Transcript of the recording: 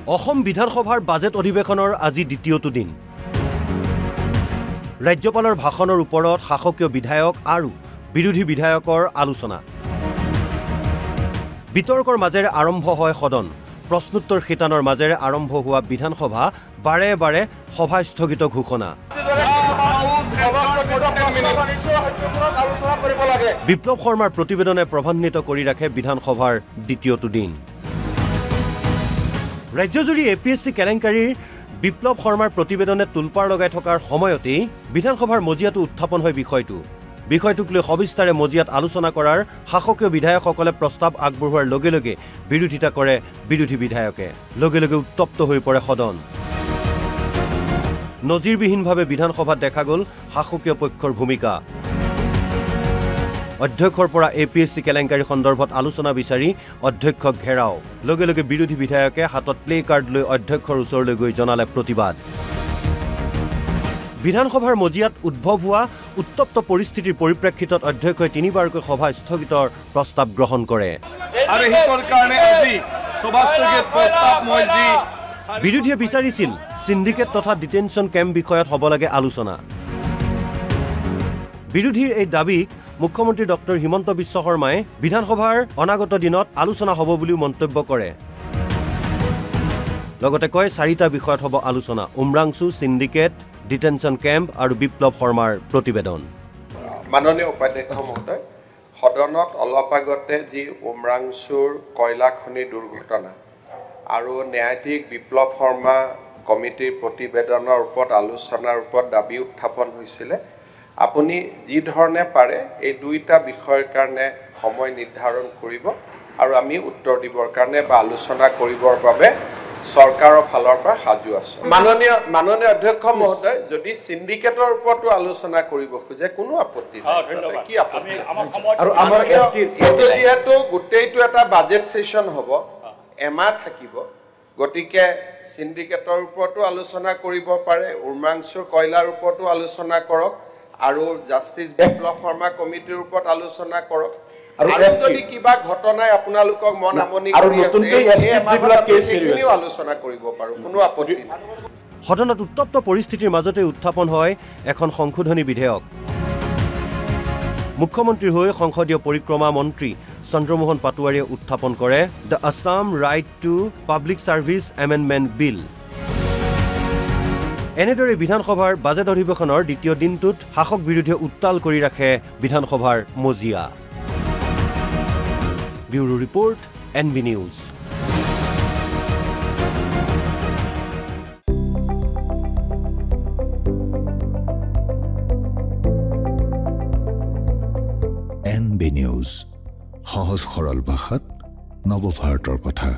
অসম বিধানসভাৰ বাজেট অধিৱেশনৰ আজি দ্বিতীয়টো দিন ৰাজ্যপালৰ ভাষণৰ ওপৰত শাসকীয় বিধায়ক আৰু বিৰোধী বিধায়কৰ আলোচনা বিতৰ্কৰ মাজেৰে আৰম্ভ হয় সদন প্ৰশ্নোত্তৰ শিতানৰ মাজেৰে আৰম্ভ হোৱা বিধানসভা বাৰে বাৰে সভা স্থগিত ঘোষণা বিপ্লৱ শৰ্মাৰ প্ৰতিবেদনে প্ৰভান্বিত কৰি ৰাখে বিধানসভাৰ দ্বিতীয়টো দিন ৰাজ্যজুৰি এপিএছচি কেলেংকাৰীৰ বিপ্লৱ শৰ্মাৰ প্ৰতিবেদনে তুলপাৰ লগাই থকাৰ সময়তেই বিধানসভাৰ মজিয়াটো উত্থাপন হয় বিষয়টোক লৈ সবিস্তাৰে মজিয়াত আলোচনা কৰাৰ শাসকীয় বিধায়কসকলে প্ৰস্তাৱ আগবঢ়োৱাৰ লগে লগে বিৰোধিতা কৰে বিৰোধী বিধায়কে লগে লগে উত্তপ্ত হৈ পৰে সদন নজিৰবিহীনভাৱে বিধানসভাত দেখা গ'ল শাসকীয় পক্ষৰ ভূমিকা অধ্যক্ষৰ পৰা এপিএছচি কেলেংকাৰী সন্দৰ্ভত আলোচনা বিচাৰি অধ্যক্ষক ঘেৰাও লগে লগে বিৰোধী বিধায়কে হাতত প্লে কাৰ্ড লৈ অধ্যক্ষৰ ওচৰলৈ গৈ জনালে প্ৰতিবাদ বিধানসভাৰ মজিয়াত উদ্ভৱ হোৱা উত্তপ্ত পৰিস্থিতিৰ পৰিপ্ৰেক্ষিতত অধ্যক্ষই তিনিবাৰকৈ সভা স্থগিতৰ প্ৰস্তাৱ গ্ৰহণ কৰে আৰু হিতৰ কাৰণে আজি সভা স্থগিত প্ৰস্তাৱ মই যি বিৰোধীয়ে বিচাৰিছিল সিন্ডিকেট তথা ডিটেনশ্যন কেম্প বিষয়ত হ'ব লাগে আলোচনা বিৰোধীৰ এই দাবীক মুখ্যমন্ত্ৰী ডক্টৰ হিমন্ত বিশ্ব শৰ্মাই বিধানসভাৰ অনাগত দিনত আলোচনা হ'ব বুলিও মন্তব্য কৰে লগতে কয় চাৰিটা বিষয়ত হ'ব আলোচনা উমৰাংচু সিন্ডিকেট ডিটেনশ্যন কেম্প আৰু বিপ্লৱ শৰ্মাৰ প্ৰতিবেদন মাননীয় উপাধ্যক্ষ মহোদয় সদনত অলপ আগতে যি উমৰাংচুৰ কয়লা খনি দুৰ্ঘটনা আৰু ন্যায়াধীশ বিপ্লৱ শৰ্মা কমিটিৰ প্ৰতিবেদনৰ ওপৰত আলোচনাৰ ওপৰত দাবী উত্থাপন হৈছিলে আপুনি যি ধৰণে পাৰে এই দুইটা বিষয়ৰ কাৰণে সময় নিৰ্ধাৰণ কৰিব আৰু আমি উত্তৰ দিবৰ কাৰণে বা আলোচনা কৰিবৰ বাবে চৰকাৰৰ ফালৰ পৰা সাজু আছো মাননীয় অধ্যক্ষ মহোদয় যদি সিন্ডিকেটৰ ওপৰতো আলোচনা কৰিব খোজে কোনো আপত্তি নাই কি আপত্তি আৰু আমাৰ এইটো যিহেতু গোটেইটো এটা বাজেট সেশন হ'ব এমাহ থাকিব গতিকে সিন্ডিকেটৰ ওপৰতো আলোচনা কৰিব পাৰে উমৰাংচুৰ কয়লাৰ ওপৰতো আলোচনা কৰক আৰু জাষ্টিস বিপ্লৱ শৰ্মা কমিটিৰ ওপৰত আলোচনা কৰক আৰু যদি কিবা ঘটনাই আপোনালোকক মন আমনি কৰি আছে এই আলোচনা কৰিব পাৰো কোনো আপত্তি নাই সদনত উত্তপ্ত পৰিস্থিতিৰ মাজতে উত্থাপন হয় এখন সংশোধনী বিধেয়ক মুখ্যমন্ত্ৰীৰ হৈ সংসদীয় পৰিক্ৰমা মন্ত্ৰী চন্দ্ৰমোহন পাটোৱাৰীয়ে উত্থাপন কৰে the Assam right to public service amendment bill এনেদৰে বিধানসভাৰ বাজেট অধিৱেশনৰ দ্বিতীয় দিনটোত শাসক বিৰোধীয়ে উত্তাল কৰি ৰাখে বিধানসভাৰ মজিয়া bureau report NB news NB news সহজ সৰল ভাষাত নৱভাৰতৰ কথা